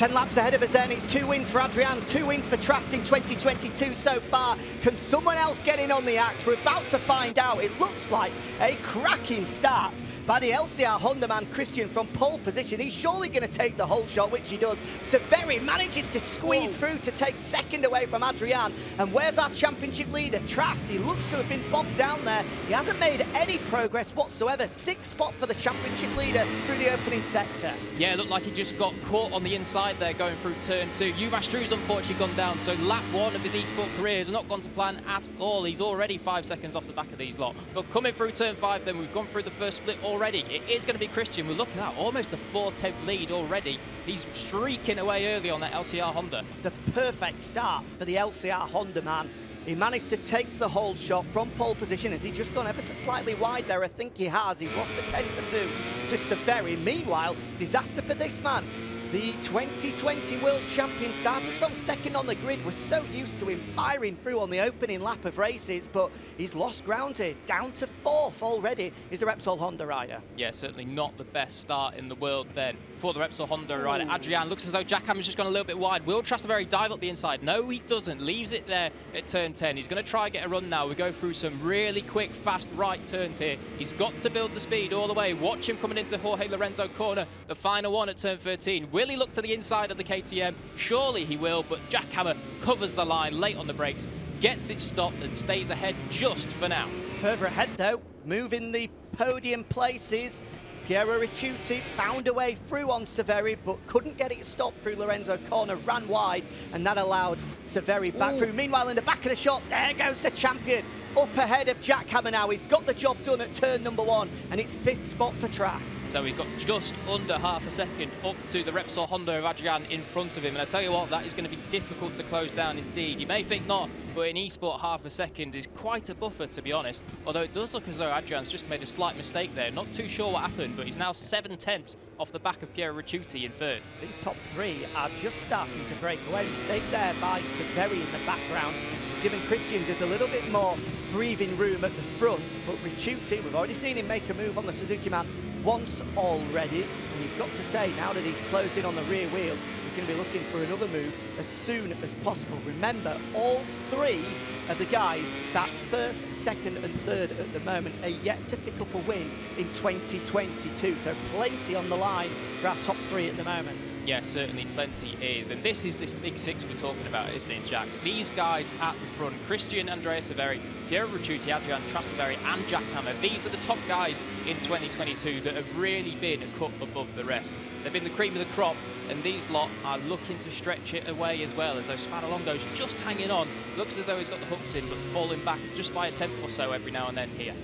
10 laps ahead of us then. It's 2 wins for Adrian, 2 wins for Trast in 2022 so far. Can someone else get in on the act? We're about to find out. It looks like a cracking start by the LCR Honda man Christian from pole position. He's surely going to take the whole shot, which he does. Severi manages to squeeze through to take second away from Adrian. And where's our championship leader, Trast? He looks to have been bogged down there. He hasn't made any progress whatsoever. 6th spot for the championship leader through the opening sector. Yeah, it looked like he just got caught on the inside there going through turn 2. Umastru's unfortunately gone down, so lap 1 of his eSport career has not gone to plan at all. He's already 5 seconds off the back of these lot. But coming through turn 5 then, we've gone through the first split already. It is going to be Christian. We're looking at almost a 4/10 lead already. He's streaking away early on that LCR Honda. The perfect start for the LCR Honda man. He managed to take the hold shot from pole position. Has he just gone ever so slightly wide there? I think he has. He's lost the 10 for 2 to Severi. Meanwhile, disaster for this man. The 2020 World Champion started from second on the grid. We're so used to him firing through on the opening lap of races, but he's lost ground here. Down to 4th already is a Repsol Honda rider. Yeah, certainly not the best start in the world then for the Repsol Honda rider. Adrian looks as though Jackhammer's just gone a little bit wide. Will Trastevere dive up the inside? No, he doesn't. Leaves it there at turn 10. He's going to try and get a run now. We go through some really quick, fast right turns here. He's got to build the speed all the way. Watch him coming into Jorge Lorenzo corner, the final one at turn 13. Will he look to the inside of the KTM? Surely he will, but Jackhammer covers the line late on the brakes, gets it stopped and stays ahead just for now. Further ahead though, moving the podium places, Piero Ricciuti found a way through on Severi, but couldn't get it stopped through Lorenzo corner, ran wide, and that allowed Severi back through. Meanwhile, in the back of the shot, there goes the champion. Up ahead of Jackhammer now. He's got the job done at turn number 1, and it's 5th spot for Trast. So he's got just under half a second up to the Repsol Honda of Adrian in front of him. And I tell you what, that is going to be difficult to close down indeed. You may think not, but in eSport, half a second is quite a buffer, to be honest. Although it does look as though Adrian's just made a slight mistake there. Not too sure what happened, but he's now 7/10 off the back of Piero Ricciuti in 3rd. These top 3 are just starting to break away. Mistake there by Severi in the background, giving Christian just a little bit more breathing room at the front, but Ricciuti, we've already seen him make a move on the Suzuki man once already, and you've got to say, now that he's closed in on the rear wheel, he's going to be looking for another move as soon as possible. Remember, all 3 of the guys sat 1st, 2nd and 3rd at the moment, are yet to pick up a win in 2022, so plenty on the line for our top 3 at the moment. Yeah, certainly plenty is. And this is this big 6 we're talking about, isn't it, Jack? These guys at the front, Christian, Andrea Severi, Piero Ricciuti, Adrian Trastevere and Jackhammer. These are the top guys in 2022 that have really been a cut above the rest. They've been the cream of the crop, and these lot are looking to stretch it away as well, as though Spanalongo's just hanging on. Looks as though he's got the hooks in, but falling back just by a 10th or so every now and then here.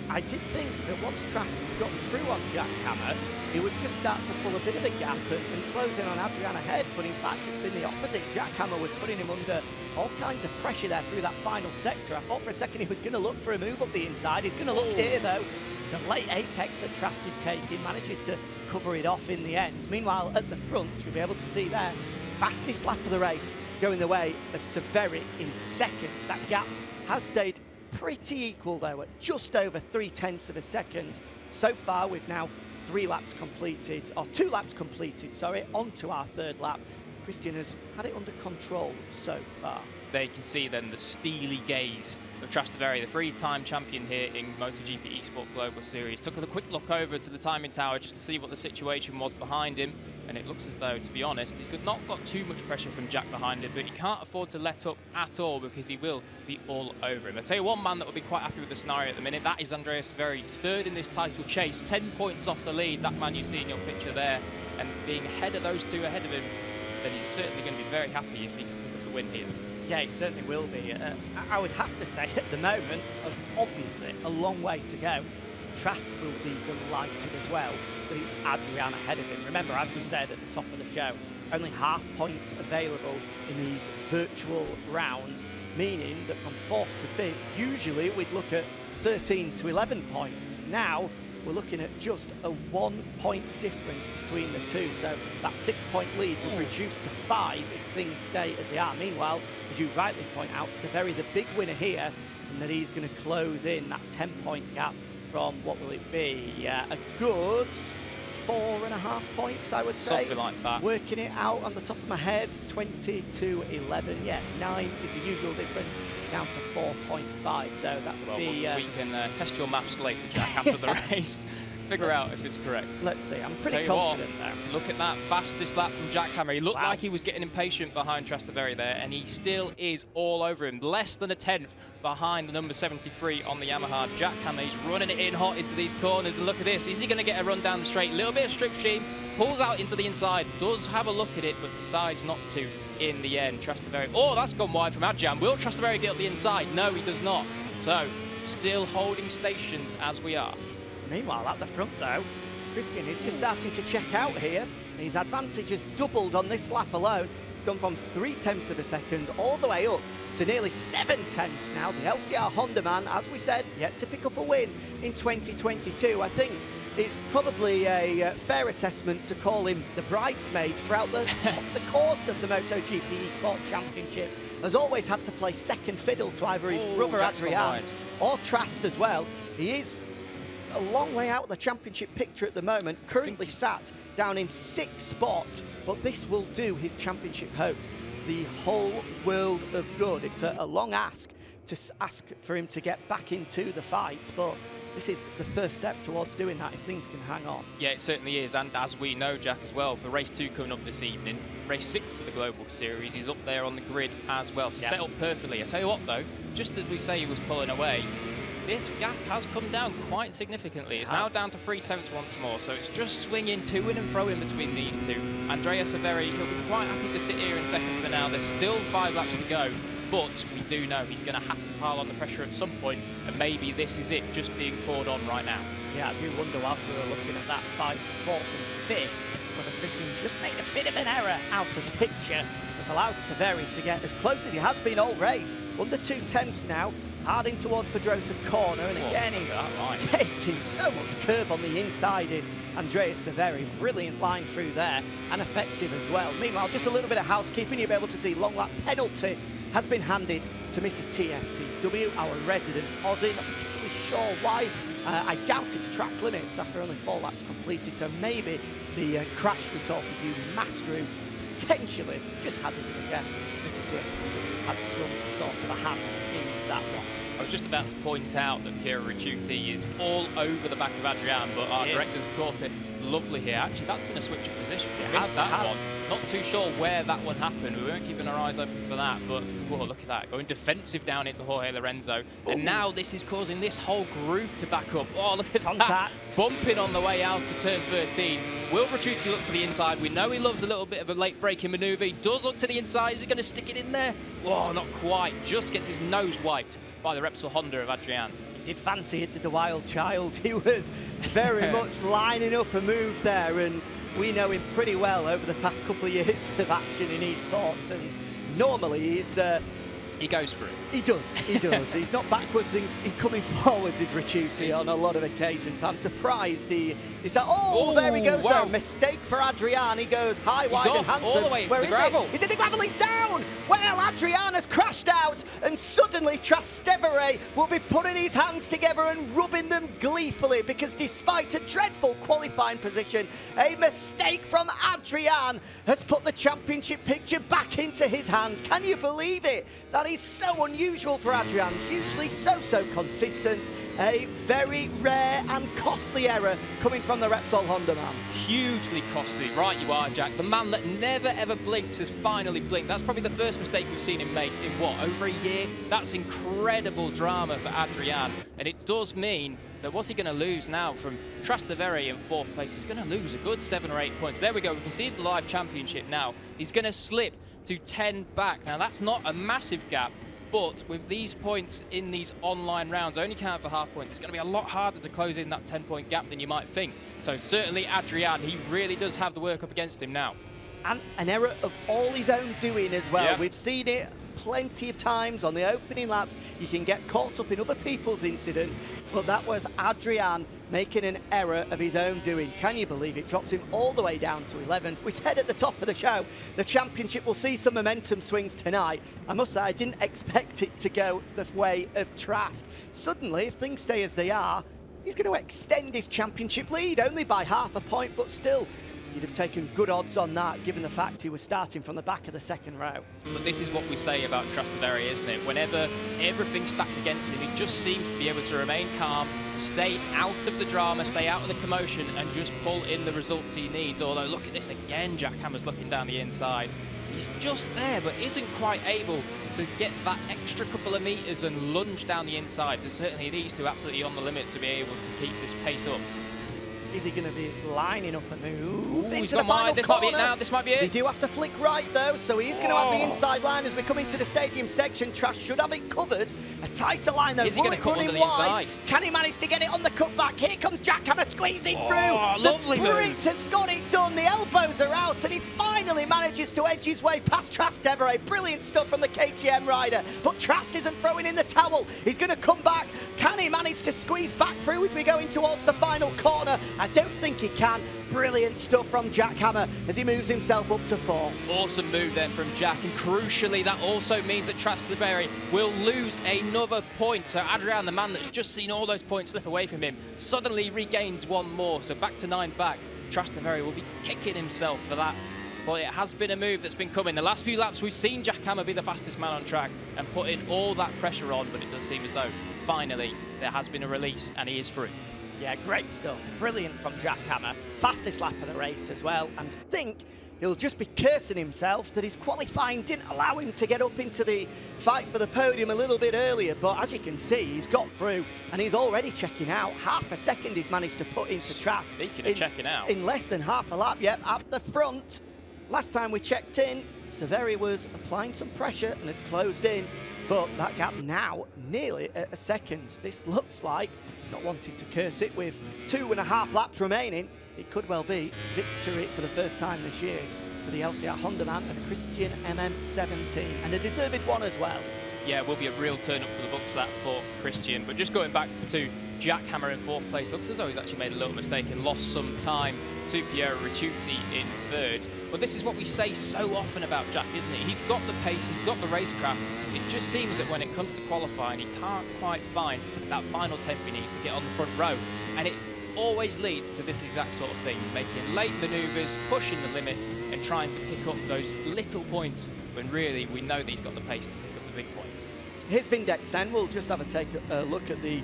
I did think that once Trast got through on Jackhammer, he would just start to pull a bit of a gap and close in on Adrian ahead, but in fact it's been the opposite. Jackhammer was putting him under all kinds of pressure there through that final sector. I thought for a second he was going to look for a move up the inside. He's going to look here though. It's a late apex that Trast is taking, manages to cover it off in the end. Meanwhile, at the front, you'll be able to see there, fastest lap of the race going the way of Severi in 2nd. That gap has stayed pretty equal though, at just over 3/10 of a second. So far, we've now 2 laps completed, sorry, onto our 3rd lap. Christian has had it under control so far. There you can see then the steely gaze of Trastevere, the 3-time champion here in MotoGP eSport Global Series. Took a quick look over to the timing tower just to see what the situation was behind him, and it looks as though, to be honest, he's not got too much pressure from Jack behind him, but he can't afford to let up at all because he will be all over him. I'll tell you one man that will be quite happy with the scenario at the minute, that is Andrea Severi. He's 3rd in this title chase, 10 points off the lead, that man you see in your picture there, and being ahead of those 2 ahead of him, then he's certainly going to be very happy if he can pick up the win here. Yeah, he certainly will be. I would have to say at the moment, obviously a long way to go. Trast will be delighted as well that it's Adrian ahead of him. Remember, as we said at the top of the show, only half points available in these virtual rounds, meaning that from 4th to 5th, usually we'd look at 13 to 11 points. Now, we're looking at just a 1-point difference between the 2. So that 6-point lead will reduce to 5 if things stay as they are. Meanwhile, as you rightly point out, Severi the big winner here, and that he's going to close in that 10-point gap from, what will it be, a good 4.5 points, I would say. Something like that. Working it out on the top of my head, 20 to 11. Yeah, 9 is the usual difference, down to 4.5. So that would be... we can test your maths later, Jack, after the race. Figure out if it's correct. Let's see. I'm pretty Tell confident you there. what, look at that fastest lap from Jackhammer. He looked like he was getting impatient behind Trastevere there, and he still is all over him. Less than a tenth behind the number 73 on the Yamaha. Jackhammer, he's running it in hot into these corners, and look at this. Is he going to get a run down the straight? A little bit of slipstream, pulls out into the inside, does have a look at it, but decides not to in the end. Trastevere, oh, that's gone wide from Adrian. Will Trastevere get up the inside? No, he does not. So, still holding stations as we are. Meanwhile, at the front, though, Christian is just starting to check out here. His advantage has doubled on this lap alone. It's gone from 0.3 of a second all the way up to nearly 0.7 now. The LCR Honda man, as we said, yet to pick up a win in 2022. I think it's probably a fair assessment to call him the bridesmaid throughout the course of the MotoGP eSport Championship. Has always had to play second fiddle to either his brother Adrian or Trast as well. He is a long way out of the championship picture at the moment, currently sat down in 6th spot, but this will do his championship hopes the whole world of good. It's a long ask to ask for him to get back into the fight, but this is the first step towards doing that if things can hang on. Yeah, it certainly is, and as we know, Jack, as well, for race 2 coming up this evening, race 6 of the Global Series, he's up there on the grid as well, so set up perfectly. I tell you what though, just as we say he was pulling away, this gap has come down quite significantly. It's now down to 0.3 once more, so it's just swinging to and fro in between these two. Andrea Severi, he'll be quite happy to sit here in second for now. There's still 5 laps to go, but we do know he's going to have to pile on the pressure at some point, and maybe this is it just being poured on right now. Yeah, I do wonder whilst we were looking at that 4th and 5th, whether Christian just made a bit of an error out of the picture. Has allowed Severi to get as close as he has been all race. Under 0.2 now. Harding towards Pedrosa corner, and again he's taking so much curb on the inside is Andreas Severi. Brilliant line through there, and effective as well. Meanwhile, just a little bit of housekeeping. You'll be able to see long lap penalty has been handed to Mr. TFTW, our resident Aussie. Not particularly sure why. I doubt it's track limits after only 4 laps completed, so maybe the crash we saw for you Mastro potentially just had a guess. Mr. TFTW had some sort of a hand in that one. I was just about to point out that Kira Ricciuti is all over the back of Adrian, but our director's caught it lovely here. Actually, that's been a switch of position. We missed that one. Not too sure where that one happened. We weren't keeping our eyes open for that, but whoa, look at that. Going defensive down into Jorge Lorenzo. Ooh. And now this is causing this whole group to back up. Oh, look at that. Bumping on the way out to turn 13. Will Ricciuti look to the inside? We know he loves a little bit of a late braking manoeuvre. He does look to the inside. Is he going to stick it in there? Whoa, not quite. Just gets his nose wiped by the Repsol Honda of Adrian. He did fancy it, did the wild child. He was very much lining up a move there, and we know him pretty well over the past couple of years of action in eSports, and normally he's... he goes for it. He does, he does. He's not backwards and coming forwards, is Ricciuti, on a lot of occasions. I'm surprised he's like, oh, there he goes there. Mistake for Adrian. He goes high, wide, and handsome. All the way into the gravel. Is it the gravel? He's down! Well, Adrian has crashed out, and suddenly Trastevere will be putting his hands together and rubbing them gleefully, because despite a dreadful qualifying position, a mistake from Adrian has put the championship picture back into his hands. Can you believe it? That is so unusual for Adrian, usually so consistent. A very rare and costly error coming from the Repsol Honda man. Hugely costly, right you are, Jack. The man that never ever blinks has finally blinked. That's probably the first mistake we've seen him make in what, over a year? That's incredible drama for Adrian, and it does mean that what's he going to lose now from Trastevere in 4th place? He's going to lose a good 7 or 8 points. There we go, we can see the live championship now. He's going to slip to 10 back. Now that's not a massive gap, but with these points in these online rounds, only count for half points, it's going to be a lot harder to close in that 10-point gap than you might think. So certainly Adrian, he really does have the work up against him now. And an error of all his own doing as well. Yeah. We've seen it plenty of times on the opening lap. You can get caught up in other people's incident, but that was Adrian making an error of his own doing. Can you believe it? Dropped him all the way down to 11th. We said at the top of the show, the championship will see some momentum swings tonight. I must say, I didn't expect it to go the way of Trast. Suddenly, if things stay as they are, he's going to extend his championship lead only by half a point, but still, you'd have taken good odds on that, given the fact he was starting from the back of the second row. But this is what we say about Trastevere, isn't it? Whenever everything's stacked against him, he just seems to be able to remain calm, stay out of the drama, stay out of the commotion, and just pull in the results he needs. Although, look at this again, Jackhammer's looking down the inside. He's just there, but isn't quite able to get that extra couple of meters and lunge down the inside. So certainly these two absolutely on the limit to be able to keep this pace up. Is he going to be lining up a move into He's the gone final wide. This corner? might be it now. This might be it. They do have to flick right, though, so he's going to have the inside line as we come into the stadium section. Trash should have it covered. A tighter line, though. Is he going to cut under the inside? Can he manage to get it on the cutback? Here comes Jackhammer squeezing through. Lovely The sprint has got it done. The elbows are out, and he finally manages to edge his way past Trastevere. Brilliant stuff from the KTM rider, but Trast isn't throwing in the towel. He's going to come back. Can he manage to squeeze back through as we go in towards the final corner? I don't think he can. Brilliant stuff from Jackhammer as he moves himself up to 4th. Awesome move then from Jack, and crucially that also means that Trastevere will lose another point. So Adrian, the man that's just seen all those points slip away from him, suddenly regains one more. So back to 9 back. Trastevere will be kicking himself for that. But it has been a move that's been coming. The last few laps we've seen Jackhammer be the fastest man on track and put in all that pressure on, but it does seem as though finally there has been a release and he is free. Yeah, great stuff. Brilliant from Jackhammer. Fastest lap of the race as well. And I think he'll just be cursing himself that his qualifying didn't allow him to get up into the fight for the podium a little bit earlier. But as you can see, he's got through and he's already checking out. Half a second he's managed to put into Trast. Speaking of checking out. In less than half a lap, yep, at the front. Last time we checked in, Severi was applying some pressure and had closed in. But that gap now nearly at a second. This looks like, not wanting to curse it, with 2.5 laps remaining, it could well be victory for the first time this year for the LCR Honda man of Christian MM17, and a deserved one as well. Yeah, it will be a real turn up for the books that for Christian. But just going back to Jackhammer in 4th place, looks as though he's actually made a little mistake and lost some time to Piero Ricciuti in 3rd. But this is what we say so often about Jack, isn't it? He's got the pace, he's got the racecraft. It just seems that when it comes to qualifying, he can't quite find that final temp he needs to get on the front row. And it always leads to this exact sort of thing, making late manoeuvres, pushing the limits, and trying to pick up those little points when really we know that he's got the pace to pick up the big points. Here's Vindex then. We'll just have a look at the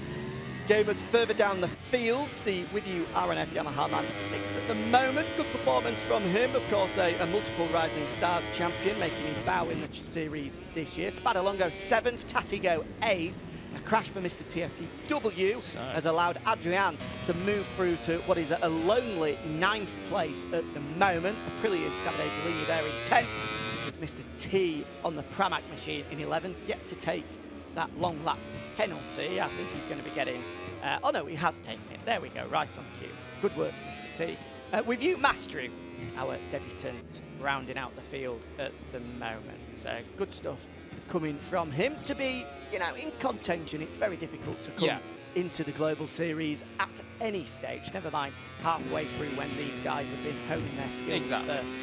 gamers further down the field. The With You RNF Yamaha Man 6 at the moment. Good performance from him. Of course, a multiple Rising Stars champion, making his bow in the series this year. Spadalongo 7th, Tatigo 8th. A crash for Mr. TFTW has allowed Adrian to move through to what is a lonely 9th place at the moment. Aprilia's Davide Bellini there in 10th, with Mr. T on the Pramac machine in 11th, yet to take that long lap penalty. I think he's going to be getting... oh no, he has taken it. There we go, right on cue. Good work, Mr. T. With you, Mastru, our debutant, rounding out the field at the moment. So good stuff coming from him. To be, you know, in contention, it's very difficult to come into the Global Series at any stage, never mind halfway through when these guys have been honing their skills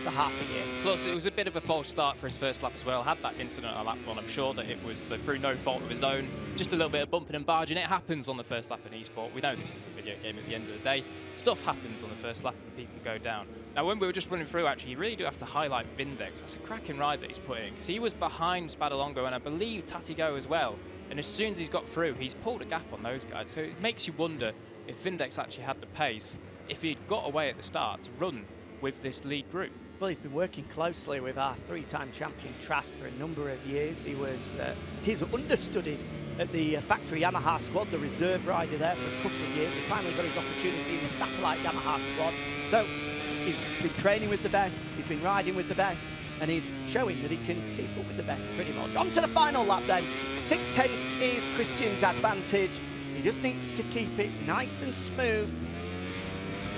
for half a year. Plus, it was a bit of a false start for his first lap as well. Had that incident on lap 1, I'm sure that it was through no fault of his own. Just a little bit of bumping and barging. It happens on the first lap in eSport. We know this is a video game at the end of the day. Stuff happens on the first lap and people go down. Now, when we were just running through, actually, you really do have to highlight Vindex. That's a cracking ride that he's put in, because he was behind Spadalongo and I believe Tatigo as well. And as soon as he's got through, he's pulled a gap on those guys. So it makes you wonder if Vindex actually had the pace, if he'd got away at the start to run with this lead group. Well, he's been working closely with our 3-time champion Trast for a number of years. He was his understudy at the factory Yamaha squad, the reserve rider there for a couple of years. He's finally got his opportunity in the satellite Yamaha squad. So he's been training with the best, he's been riding with the best, and he's showing that he can keep up with the best pretty much. On to the final lap then. 6/10 is Christian's advantage. He just needs to keep it nice and smooth,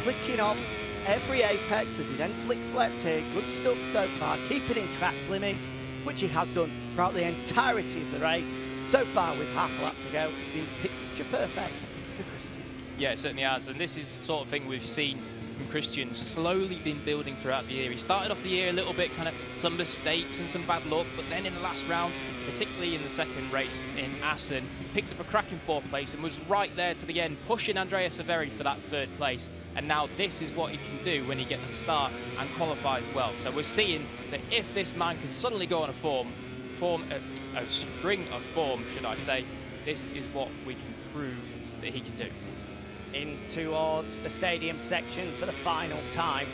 flicking off every apex as he then flicks left here. Good stuff so far, keeping in track limits, which he has done throughout the entirety of the race. So far, with half a lap to go, it's been picture perfect for Christian. Yeah, it certainly has, and this is the sort of thing we've seen from Christian slowly been building throughout the year. He started off the year a little bit kind of some mistakes and some bad luck, but then in the last round, particularly in the second race in Assen, picked up a cracking 4th place and was right there to the end, pushing Andrea Severi for that 3rd place. And now this is what he can do when he gets to start and qualifies well. So we're seeing that if this man can suddenly go on a string of form, should I say, this is what we can prove that he can do. In towards the stadium section for the final time.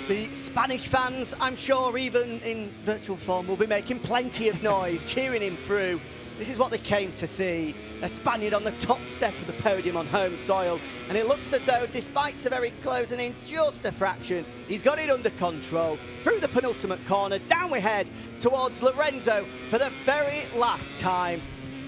The Spanish fans, I'm sure even in virtual form, will be making plenty of noise, cheering him through. This is what they came to see, a Spaniard on the top step of the podium on home soil. And it looks as though, despite Severi closing in just a fraction, he's got it under control. Through the penultimate corner, down we head towards Lorenzo for the very last time.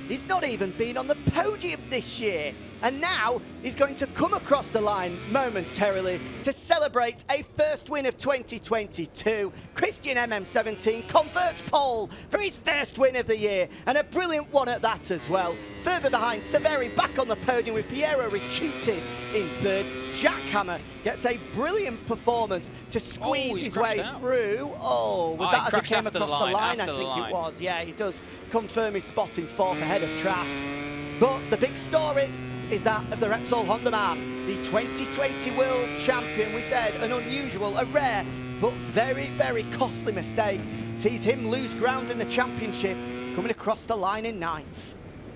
He's not even been on the podium this year. And now he's going to come across the line momentarily to celebrate a first win of 2022. Christian MM17 converts pole for his first win of the year, and a brilliant one at that as well. Further behind, Severi back on the podium with Piero Ricciuti in 3rd. Jackhammer gets a brilliant performance to squeeze his way through. Oh, was that as he came across the line? I think it was. Yeah, he does confirm his spot in 4th ahead of Trast. But the big story is that of the Repsol Honda man, the 2020 World Champion. We said an unusual, a rare, but very, very costly mistake sees him lose ground in the championship, coming across the line in 9th.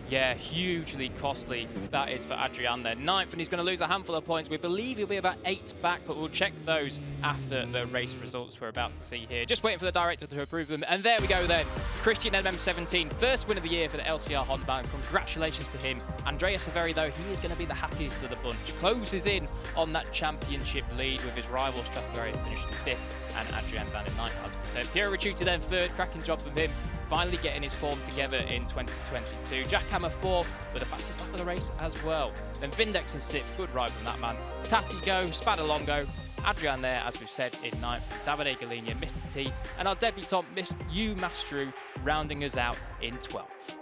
Yeah, hugely costly that is for Adrian there. 9th, and he's going to lose a handful of points. We believe he'll be about 8 back, but we'll check those after the race results we're about to see here. Just waiting for the director to approve them. And there we go then. Christian MM17, first win of the year for the LCR Honda band. Congratulations to him. Andrea Severi, though, he is going to be the happiest of the bunch. Closes in on that championship lead with his rivals, Trastevere finishing 5th and Adrian Van in 9th, as we said. Piero Ricciuti then 3rd, cracking job from him. Finally getting his form together in 2022. Jackhammer 4th with the fastest lap of the race as well. Then Vindex in 6th, good ride from that man. Tati go, Spadalongo, Adrian there, as we've said, in 9th. Davide Galigna, Mr. T, and our debutant, Mr. U Mastru, rounding us out in 12th.